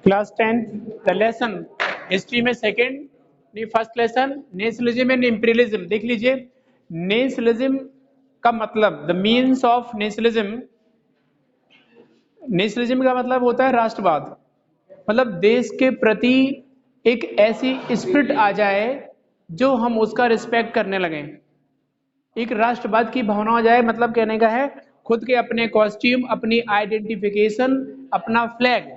Class 10th the lesson history में second नहीं first lesson nationalism and imperialism देख लीजिए। नेशनलिज्म का मतलब the means of nationalism, nationalism का मतलब होता है राष्ट्रवाद, मतलब देश के प्रति एक ऐसी स्पिरिट आ जाए जो हम उसका रिस्पेक्ट करने लगे, एक राष्ट्रवाद की भावना हो जाए। मतलब कहने का है खुद के अपने कॉस्ट्यूम, अपनी आइडेंटिफिकेशन, अपना flag.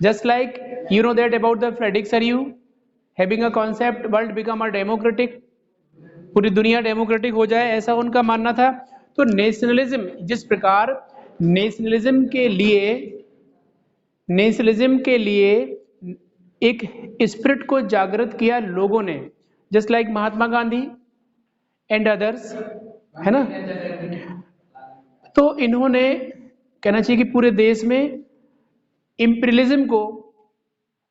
Just like you know that about the Frederick Sareu having a concept world become a democratic, पूरी दुनिया डेमोक्रेटिक हो जाए, ऐसा उनका मानना था। तो नेशनलिज्म जिस प्रकार नेशनलिज्म के लिए एक स्पिरिट को जागृत किया लोगों ने, just like Mahatma Gandhi and others, है ना। तो इन्होंने कहना चाहिए कि पूरे देश में इंपीरियलिज्म को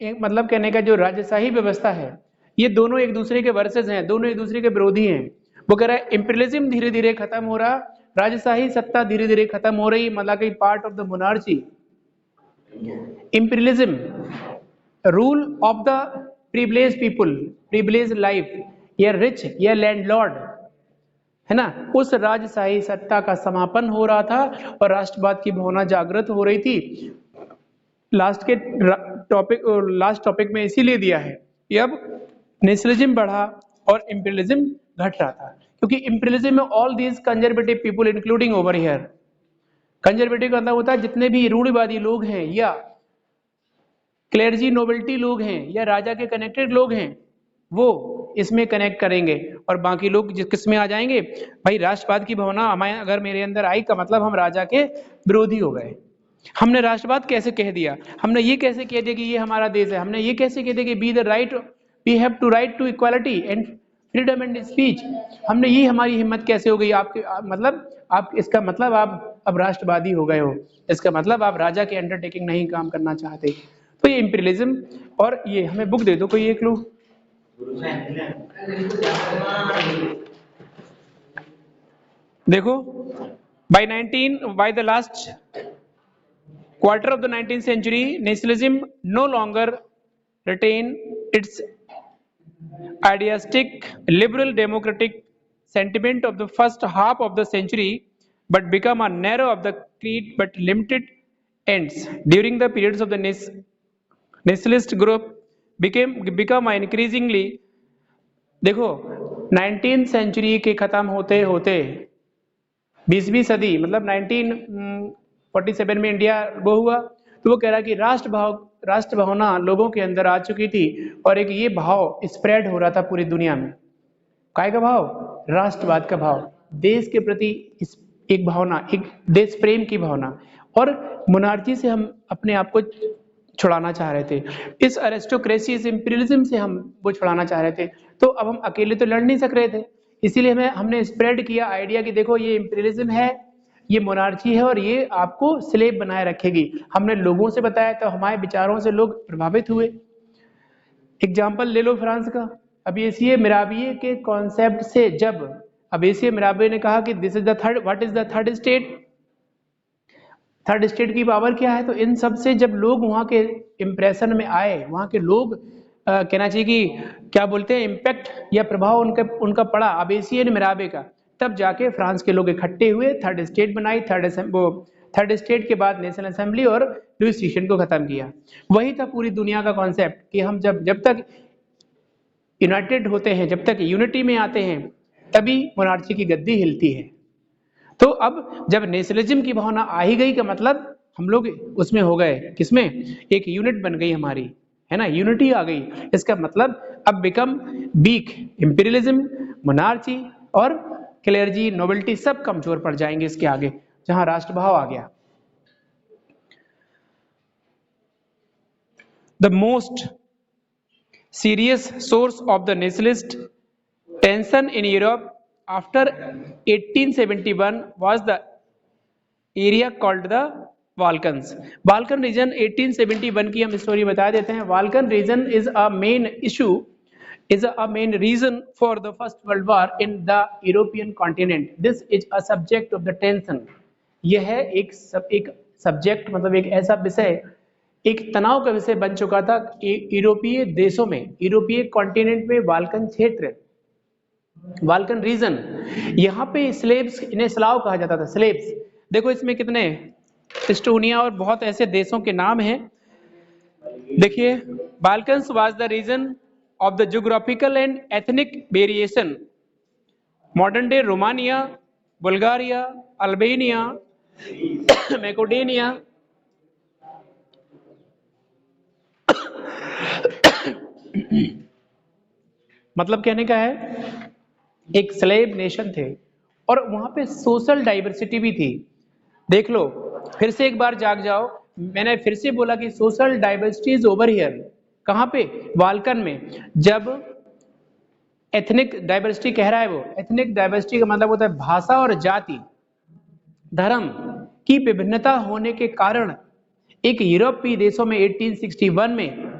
एक मतलब कहने का जो राजशाही व्यवस्था है, ये दोनों एक दूसरे के वर्सेस हैं, दोनों एक दूसरे के विरोधी हैं। वो कह रहा है इंपीरियलिज्म धीरे धीरे खत्म हो रहा, राजशाही सत्ता धीरे धीरे खत्म हो रही, मतलब कि part of the monarchy. Imperialism rule of the privilege people, privilege life, या रिच या लैंडलॉर्ड, है ना, उस राजशाही सत्ता का समापन हो रहा था और राष्ट्रवाद की भावना जागृत हो रही थी। लास्ट टॉपिक में इसीलिए दिया है कि अब नेशनलिज्म बढ़ा और इंपीरियलिज्म घट रहा था, क्योंकि इंपीरियलिज्म में all these conservative people including over here, conservative का मतलब होता है जितने भी रूढ़िवादी लोग हैं या क्लेर्जी नोबेल्टी लोग हैं या राजा के कनेक्टेड लोग हैं, वो इसमें कनेक्ट करेंगे और बाकी लोग किस में आ जाएंगे, भाई राष्ट्रवाद की भावना हमें अगर मेरे अंदर आई का मतलब हम राजा के विरोधी हो गए। हमने राष्ट्रवाद कैसे कह दिया, हमने ये कैसे कह दिया कि ये हमारा देश है, हमने ये कैसे कह दिया कि be the right, we have to right to equality and freedom and speech, हमने ये हमारी हिम्मत कैसे हो गई। आपके मतलब आप इसका मतलब आप अब राष्ट्रवादी हो गए हो, इसका मतलब आप राजा के अंडरटेकिंग नहीं काम करना चाहते। तो ये इंपीरियलिज्म, और ये हमें बुक दे दो कोई एक लोग। देखो by the last quarter of the 19th century, nationalism no longer retain its idealistic liberal democratic sentiment of the first half of the century, but become a narrow of the creed but limited ends. During the periods of the nationalist group become increasingly, देखो 19th century के खत्म होते होते 20वीं सदी मतलब 1947 में India वो हुआ, तो वो कह रहा कि राष्ट्र भावना लोगों के अंदर आ चुकी थी और एक ये भाव स्प्रेड हो रहा था पूरी दुनिया में। काय का भाव? राष्ट्रवाद का भाव, देश के प्रति एक भावना, एक देश प्रेम की भावना, और मोनार्ची से हम अपने आप को छुड़ाना चाह रहे थे, इस एरिस्टोक्रेसी, इस इंपीरियलिज्म से हम वो छुड़ाना चाह रहे थे। तो अब हम अकेले तो लड़ नहीं सक रहे थे, इसीलिए हमने स्प्रेड किया आइडिया कि देखो ये इंपीरियलिज्म है, ये मोनार्ची है और ये आपको स्लेव बनाए रखेगी। हमने लोगों से बताया तो हमारे विचारों से लोग प्रभावित हुए। एग्जाम्पल ले लो फ्रांस का, अबेसिये मिराबिये के कॉन्सेप्ट से जब अबेसिये मिराबिये ने कहा कि this is the third, what is the third state, third state की पावर क्या है, तो इन सब से जब लोग वहां के इंप्रेशन में आए, वहां के लोग कहना चाहिए कि क्या बोलते हैं इम्पैक्ट या प्रभाव उनका पड़ा अबेसिये मिराबे का, तब जाके फ्रांस के लोग इकट्ठे हुए, थर्ड स्टेट बनाई, थर्ड स्टेट के बाद नेशनल असेंबली और लुईस सीशन को खत्म किया। वही था पूरी दुनिया का कॉन्सेप्ट कि हम जब तक यूनाइटेड होते हैं, जब तक यूनिटी में आते हैं, तभी मोनार्ची की गद्दी हिलती है। तो अब जब नेशनलिज्म की भावना आ ही गई का मतलब हम लोग उसमें हो गए, किसमें, एक यूनिट बन गई हमारी, है ना, यूनिटी आ गई। इसका मतलब अब बिकम वीक, इंपीरियलिज्म, मोनार्ची और क्लेर्जी नोबेल्टी सब कमजोर पड़ जाएंगे इसके आगे, जहां राष्ट्रभाव आ गया। The most serious source of the nationalist tension in Europe after 1871 was the area called the Balkans. Balkan region 1871 की हम स्टोरी बता देते हैं। Balkan region is a main issue, is a main reason for the First World War in the European continent. This is a subject of the tension. यह है एक subject, मतलब एक ऐसा विषय एक तनाव का विषय बन चुका था यूरोपीय देशों में, यूरोपीय कॉन्टिनेंट में बाल्कन क्षेत्र, बाल्कन रीजन, यहाँ पे स्लेव्स, इन्हें स्लाव कहा जाता था, स्लेव्स। देखो इसमें कितने एस्टोनिया और बहुत ऐसे देशों के नाम हैं। देखिए, Balkans was the region of the geographical and ethnic variation, modern day Romania, Bulgaria, Albania, Macedonia, मतलब कहने का है एक स्लेव नेशन थे और वहां पे सोशल डाइवर्सिटी भी थी। देख लो, फिर से एक बार जाग जाओ, मैंने फिर से बोला कि social diversity is over here. कहां पे? बाल्कन में। जब एथनिक डाइवर्सिटी कह रहा है वो, एथनिक डाइवर्सिटी का मतलब होता है भाषा और जाति, धर्म की विभिन्नता होने के कारण एक यूरोपीय देशों में 1861 में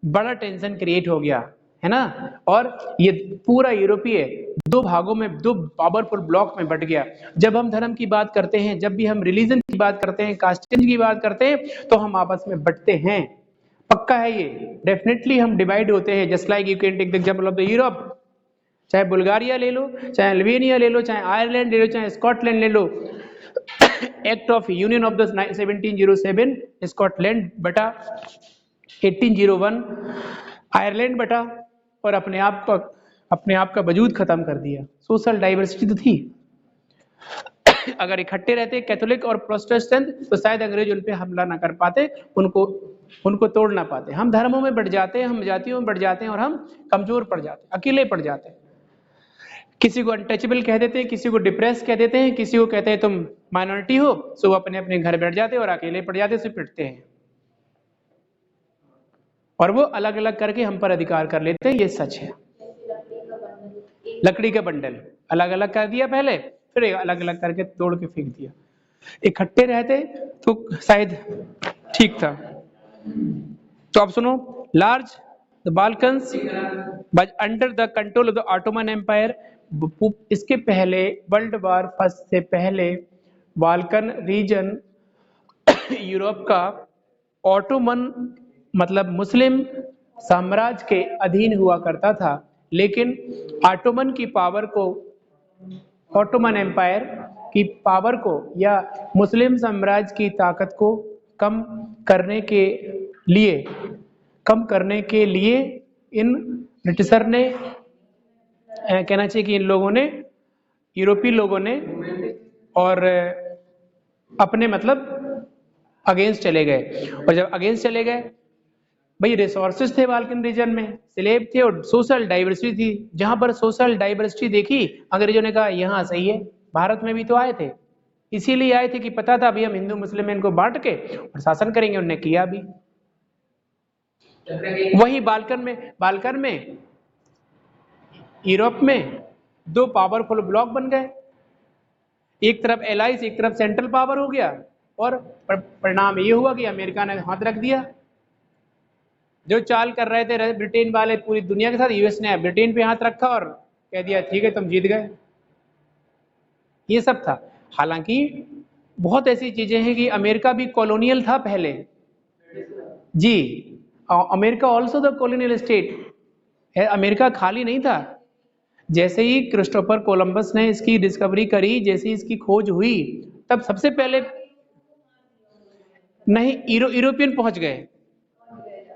बड़ा टेंशन क्रिएट हो गया, है ना। और ये पूरा यूरोपीय दो भागों में, दो पावरफुल ब्लॉक में बट गया। जब हम धर्म की बात करते हैं, जब भी हम रिलीजन की बात करते हैं, कास्ट की बात करते हैं, तो हम आपस में बटते हैं, पक्का है ये। डेफिनेटली हम डिवाइड होते हैं, just like you can take the example of the Europe. चाहे बुल्गारिया ले लो, चाहे अल्बेनिया ले लो, चाहे आयरलैंड ले लो, चाहे स्कॉटलैंड ले लो। Act of union of the 1707, Scotland बटा, 1801 आयरलैंड बटा, और अपने आप का वजूद खत्म कर दिया। सोशल डाइवर्सिटी तो थी। अगर इकट्ठे रहते कैथोलिक और प्रोटेस्टेंट तो शायद अंग्रेज उन पे हमला ना कर पाते, उनको तोड़ ना पाते। हम धर्मों में बढ़ जाते हैं, हम जातियों में बढ़ जाते हैं और हम कमजोर पड़ जाते हैं, अकेले पड़ जाते हैं। किसी को अनटचेबल कह देते हैं, किसी को डिप्रेस कह देते हैं, किसी को कहते हैं तुम माइनॉरिटी हो, सो वो अपने अपने घर बैठ जाते हैं और अकेले पड़ जाते हैं, पिटते हैं और वो अलग अलग करके हम पर अधिकार कर लेते हैं। ये सच है। लकड़ी का बंडल अलग अलग कर दिया पहले, फिर अलग अलग करके तोड़ के फेंक दिया। इकट्ठे रहते तो शायद ठीक था। तो आप सुनो, large the Balkans but under the control of the Ottoman empire. इसके पहले वर्ल्ड वार फर्स्ट से पहले बाल्कन रीजन यूरोप का ऑटोमन मतलब मुस्लिम साम्राज्य के अधीन हुआ करता था। लेकिन ऑटोमन की पावर को, ऑटोमन एम्पायर की पावर को या मुस्लिम साम्राज्य की ताकत को कम करने के लिए इन ब्रिटिशर ने, कहना चाहिए कि इन लोगों ने, यूरोपीय लोगों ने, और अपने मतलब अगेंस्ट चले गए। और जब अगेंस्ट चले गए, भाई रिसोर्सेज थे बाल्कन रीजन में, स्लेव थे और सोशल डाइवर्सिटी थी। जहां पर सोशल डाइवर्सिटी देखी, अंग्रेजों ने कहा यहाँ सही है। भारत में भी तो आए थे, इसीलिए आए थे कि पता था अभी हम हिंदू मुस्लिम इनको बांट के और शासन करेंगे। उन्होंने किया भी वही। बाल्कन में यूरोप में दो पावरफुल ब्लॉक बन गए, एक तरफ एलाइज, एक तरफ सेंट्रल पावर हो गया। और परिणाम ये हुआ कि अमेरिका ने हाथ रख दिया। जो चाल कर रहे थे ब्रिटेन वाले पूरी दुनिया के साथ, यूएस ने ब्रिटेन पे हाथ रखा और कह दिया ठीक है तुम जीत गए। ये सब था। हालांकि बहुत ऐसी चीजें हैं कि अमेरिका भी कॉलोनियल था पहले जी। America also the colonial state. America खाली नहीं था। जैसे ही क्रिस्टोफर कोलंबस ने इसकी डिस्कवरी करी, जैसे ही इसकी खोज हुई, तब सबसे पहले नहीं यूरोपियन पहुंच गए।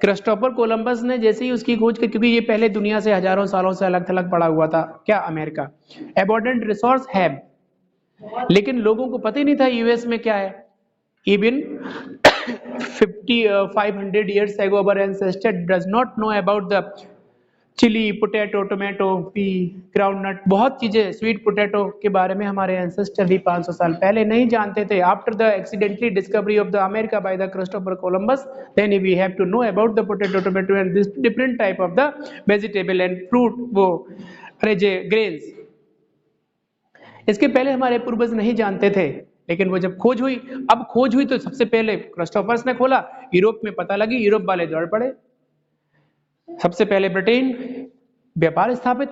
क्रिस्टोफर कोलंबस ने जैसे ही उसकी खोज की, क्योंकि ये पहले दुनिया से हजारों सालों से अलग थलग पड़ा हुआ था क्या अमेरिका। एबोर्डेंट रिसोर्स है, लेकिन लोगों को पता ही नहीं था यूएस में क्या है। Even 500 years ago our ancestor does not know about the chilli, potato, tomato, pea, groundnut, बहुत चीजें, स्वीट पोटैटो के बारे में हमारे एंसेस्टर भी 500 साल पहले नहीं जानते थे। After the accidentally discovery of the America by the Christopher Columbus, then we have to know about the potato, tomato and this different type of the vegetable and fruit, वो ग्रेन्स। इसके पहले हमारे पूर्वज नहीं जानते थे, लेकिन वो जब खोज हुई, अब खोज हुई तो सबसे पहले क्रिस्टोफर्स ने खोला, यूरोप में पता लगी, यूरोप वाले दौड़ पड़े। सबसे पहले ब्रिटेन, व्यापार स्थापित।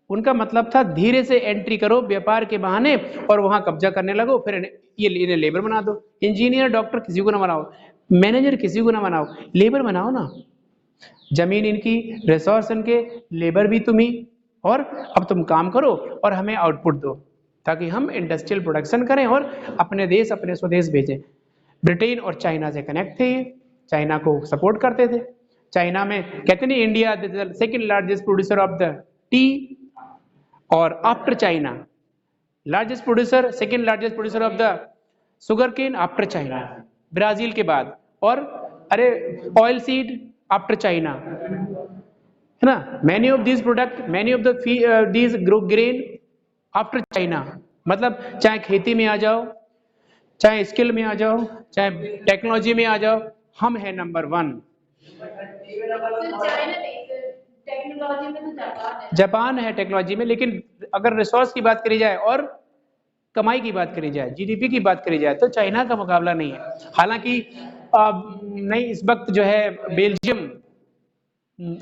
उनका मतलब था धीरे से एंट्री करो व्यापार के बहाने और वहां कब्जा करने लगो, फिर ये इन्हें लेबर बना दो। इंजीनियर, डॉक्टर किसी को ना बनाओ, मैनेजर किसी को ना बनाओ, लेबर बनाओ ना। जमीन इनकी, रिसोर्स इनके, लेबर भी तुम ही, और अब तुम काम करो और हमें आउटपुट दो, ताकि हम इंडस्ट्रियल प्रोडक्शन करें और अपने देश, अपने स्वदेश भेजें। ब्रिटेन और चाइना से कनेक्ट थे ये, चाइना को सपोर्ट करते थे। चाइना में कहते नहीं, India the second largest producer of the tea, और after China largest producer, second largest producer of the sugar cane after China, Brazil के बाद। और अरे ऑयल सीड आफ्टर चाइना, है ना। Many of this product, many of these grain after China. मतलब चाहे खेती में आ जाओ, चाहे स्किल में आ जाओ, चाहे टेक्नोलॉजी में आ जाओ, हम है नंबर 1। टेक्नोलॉजी में तो जापान है टेक्नोलॉजी में, लेकिन अगर रिसोर्स की बात करी जाए और कमाई की बात करी जाए, जीडीपी की बात करी जाए, तो चाइना का मुकाबला नहीं है। हालांकि नहीं, इस वक्त जो है बेल्जियम,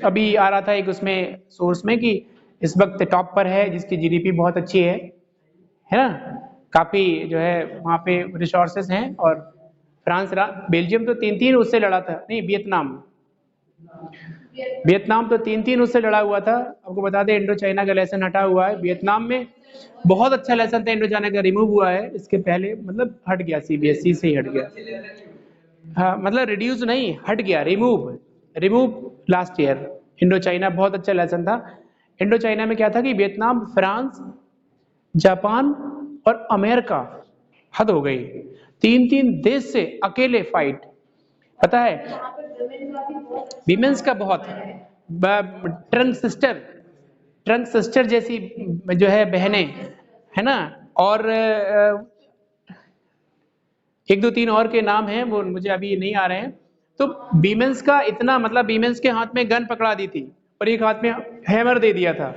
अभी आ रहा था एक उसमें सोर्स में कि इस वक्त टॉप पर है, जिसकी जीडीपी बहुत अच्छी है ना, काफी जो है वहाँ पे रिसोर्सेस हैं। और फ्रांस, बेल्जियम तो 3-3 उससे लड़ा था, नहीं वियतनाम तो 3-3 उससे लड़ा हुआ था। आपको बता दें, इंडो चाइना का लेसन हटा हुआ है वियतनाम में। बहुत अच्छा लेसन था, इंडो चाइना का रिमूव हुआ है, इसके पहले मतलब हट गया, सीबीएसई से ही हट गया। हाँ, मतलब रिड्यूस नहीं, हट गया, remove last year. Indo China बहुत अच्छा लेसन था। इंडो चाइना में क्या था कि वियतनाम, फ्रांस, जापान और अमेरिका, हद हो गई, 3-3 देश से अकेले फाइट। पता है विमेंस का बहुत, ट्रंक सिस्टर जैसी जो है बहनें, है ना। और 1-2-3 और के नाम हैं, वो मुझे अभी नहीं आ रहे हैं। तो वीमेंस का इतना, मतलब वीमेंस के हाथ में गन पकड़ा दी थी और एक हाथ में हैमर दे दिया था।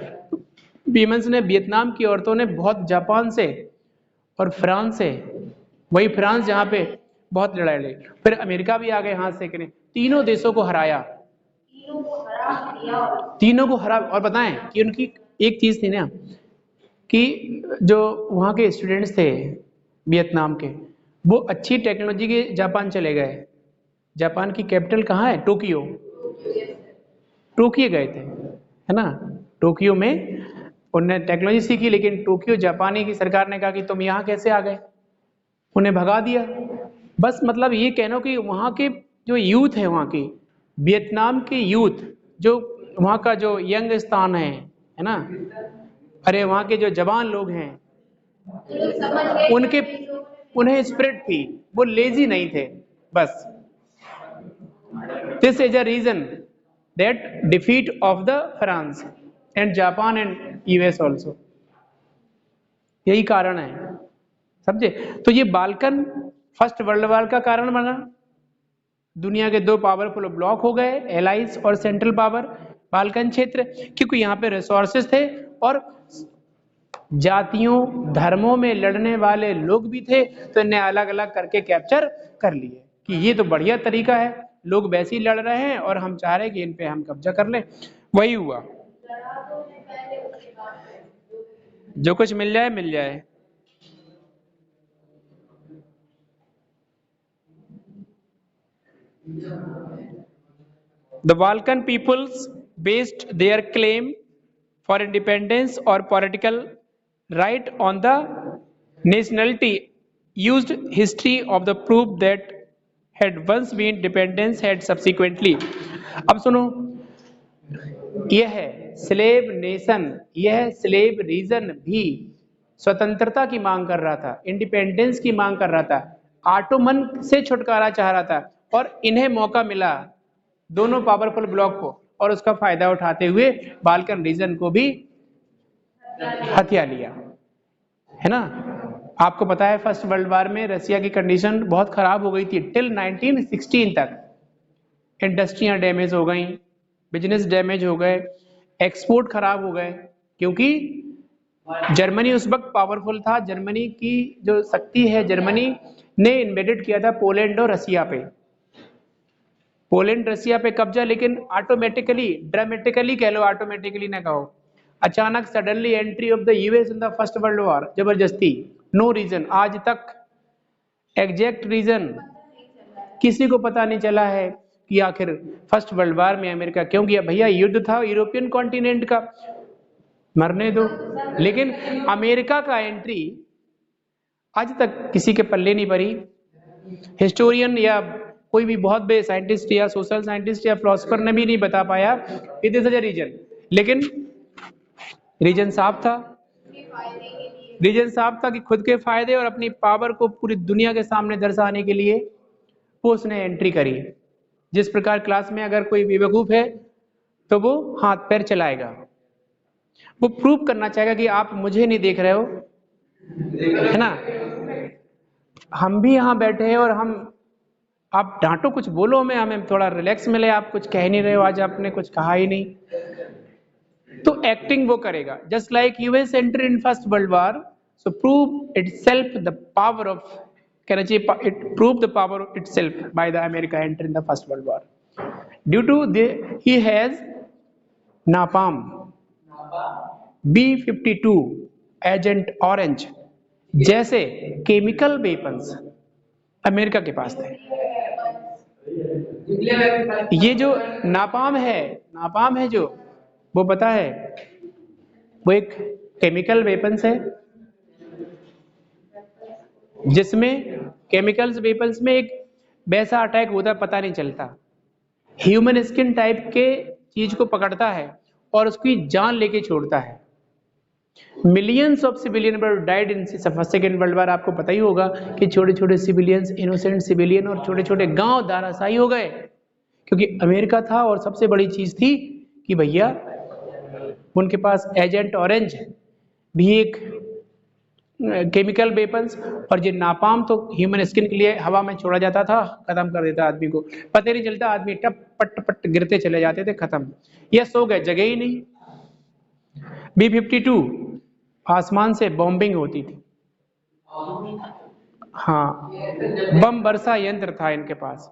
वीमेंस ने, वियतनाम की औरतों ने बहुत, जापान से और फ्रांस से, वही फ्रांस जहाँ पे बहुत लड़ाई लड़ी, फिर अमेरिका भी आ गए हाथ सेकने, तीनों देशों को हराया, तीनों को हरा। और बताएं कि उनकी एक चीज थी ना, कि जो वहाँ के स्टूडेंट्स थे वियतनाम के, वो अच्छी टेक्नोलॉजी के जापान चले गए। जापान की कैपिटल कहाँ है? टोक्यो। टोक्यो गए थे, है ना। टोक्यो में उन्होंने टेक्नोलॉजी सीखी, लेकिन टोक्यो, जापानी की सरकार ने कहा कि तुम यहाँ कैसे आ गए, उन्हें भगा दिया। बस मतलब ये कहना कि वहाँ के जो यूथ है, वहाँ की वियतनाम के यूथ, जो वहाँ का जो यंग स्थान है ना, अरे वहाँ के जो जवान लोग हैं, उनके, उन्हें स्पिरिट थी, वो लेजी नहीं थे। बस this is a reason that defeat of the France and Japan and US also, यही कारण है, समझे। तो ये बाल्कन फर्स्ट वर्ल्ड वॉर का कारण बना। दुनिया के 2 पावरफुल ब्लॉक हो गए, एलाइज और सेंट्रल पावर, बाल्कन क्षेत्र, क्योंकि यहाँ पे रिसोर्सेस थे और जातियों, धर्मों में लड़ने वाले लोग भी थे, तो इन्हें अलग अलग करके कैप्चर कर लिए कि ये तो बढ़िया तरीका है, लोग वैसे ही लड़ रहे हैं और हम चाह रहे हैं कि इन पे हम कब्जा कर लें। वही हुआ, जो कुछ मिल जाए मिल जाए। The Balkan peoples based their claim for independence or political right on the nationality, used history of the proof that had once been dependence had subsequently। अब सुनो, यह है स्लेव नेशन, यह स्लेव रीजन भी स्वतंत्रता की मांग कर रहा था, इंडिपेंडेंस की मांग कर रहा था, ऑटोमन से छुटकारा चाह रहा था, और इन्हें मौका मिला, दोनों पावरफुल ब्लॉक को, और उसका फायदा उठाते हुए बाल्कन रीजन को भी हथिया लिया, है ना। आपको पता है फर्स्ट वर्ल्ड वॉर में रसिया की कंडीशन बहुत खराब हो गई थी, टिल 1916 तक। इंडस्ट्रियां डैमेज हो गई, बिजनेस डैमेज हो गए, एक्सपोर्ट खराब हो गए, क्योंकि जर्मनी उस वक्त पावरफुल था। जर्मनी की जो शक्ति है, जर्मनी ने इन्वेडेड किया था पोलैंड और रसिया पे, पोलैंड रसिया पे कब्जा, लेकिन ऑटोमेटिकली, ड्रामेटिकली कह लो, ऑटोमेटिकली ना कहो, अचानक suddenly entry of the US in the first world war, जबरदस्ती, नो रीजन, आज तक एग्जैक्ट रीजन किसी को पता नहीं चला है कि आखिर फर्स्ट वर्ल्ड वॉर में अमेरिका क्यों गया। भैया युद्ध था यूरोपियन कॉन्टिनेंट का, मरने दो। लेकिन अमेरिका का एंट्री आज तक किसी के पल्ले नहीं पड़ी। हिस्टोरियन या कोई भी बहुत बड़े साइंटिस्ट या सोशल साइंटिस्ट या फिलोसफर ने भी नहीं बता पाया इट इज अ रीजन। लेकिन रीजन साफ था, रीजन साफ था कि खुद के फायदे और अपनी पावर को पूरी दुनिया के सामने दर्शाने के लिए वो उसने एंट्री करी। जिस प्रकार क्लास में अगर कोई बेवकूफ है तो वो हाथ पैर चलाएगा, वो प्रूव करना चाहेगा कि आप मुझे नहीं देख रहे हो, है ना। हम भी यहाँ बैठे हैं और हम, आप डांटो कुछ बोलो हमें थोड़ा रिलैक्स मिले, आप कुछ कह नहीं रहे हो, आज आपने कुछ कहा ही नहीं, तो एक्टिंग वो करेगा। Just like US enter in first world war, so prove itself the power of, कहना चाहिए it prove the power of itself by the America enter in the first world war due to he has napalm, B-52 Agent Orange जैसे chemical weapons America के पास थे। ये जो नापाम है जो, वो पता है वो एक केमिकल वेपन्स है जिसमें केमिकल्स वेपन्स में एक वैसा अटैक होता है पता नहीं चलता, ह्यूमन स्किन टाइप के चीज को पकड़ता है और उसकी जान लेके छोड़ता है। Millions of civilian were died in second world war. आपको पता ही होगा कि छोटे छोटे सिविलियंस, इनोसेंट सिविलियन और छोटे छोटे गांव धराशायी हो गए, क्योंकि अमेरिका था और सबसे बड़ी चीज थी कि भैया उनके पास एजेंट ऑरेंज भी एक केमिकल वेपन्स, और ये नापाम तो ह्यूमन स्किन के लिए हवा में छोड़ा जाता था, खत्म कर देता आदमी को, पता नहीं चलता, आदमी टप पट पट गिरते चले जाते थे, खत्म, ये सो गए, जगह ही नहीं। B-52 आसमान से बॉम्बिंग होती थी, हाँ, बम वर्षा यंत्र था इनके पास,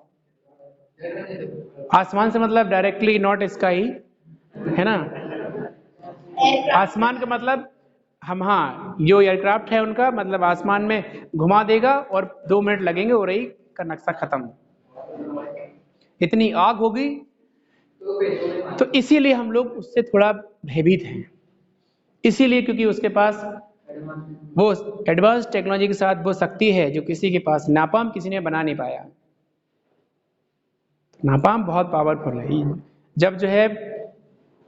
आसमान से मतलब डायरेक्टली नॉट स्काई, है ना, आसमान का मतलब हम, हाँ, जो एयरक्राफ्ट है उनका मतलब आसमान में घुमा देगा और 2 मिनट लगेंगे और रही का नक्शा खत्म। इतनी आग हो गई, तो इसीलिए हम लोग उससे थोड़ा भयभीत हैं, इसीलिए क्योंकि उसके पास वो एडवांस टेक्नोलॉजी के साथ वो शक्ति है जो किसी के पास, नापाम किसी ने बना नहीं पाया। नापाम बहुत पावरफुल है, जब जो है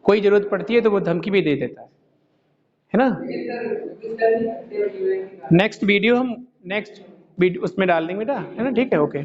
कोई जरूरत पड़ती है तो वो धमकी भी दे देता है ना। नेक्स्ट वीडियो हम नेक्स्ट उसमें डाल देंगे बेटा, है ना, ठीक है, ओके।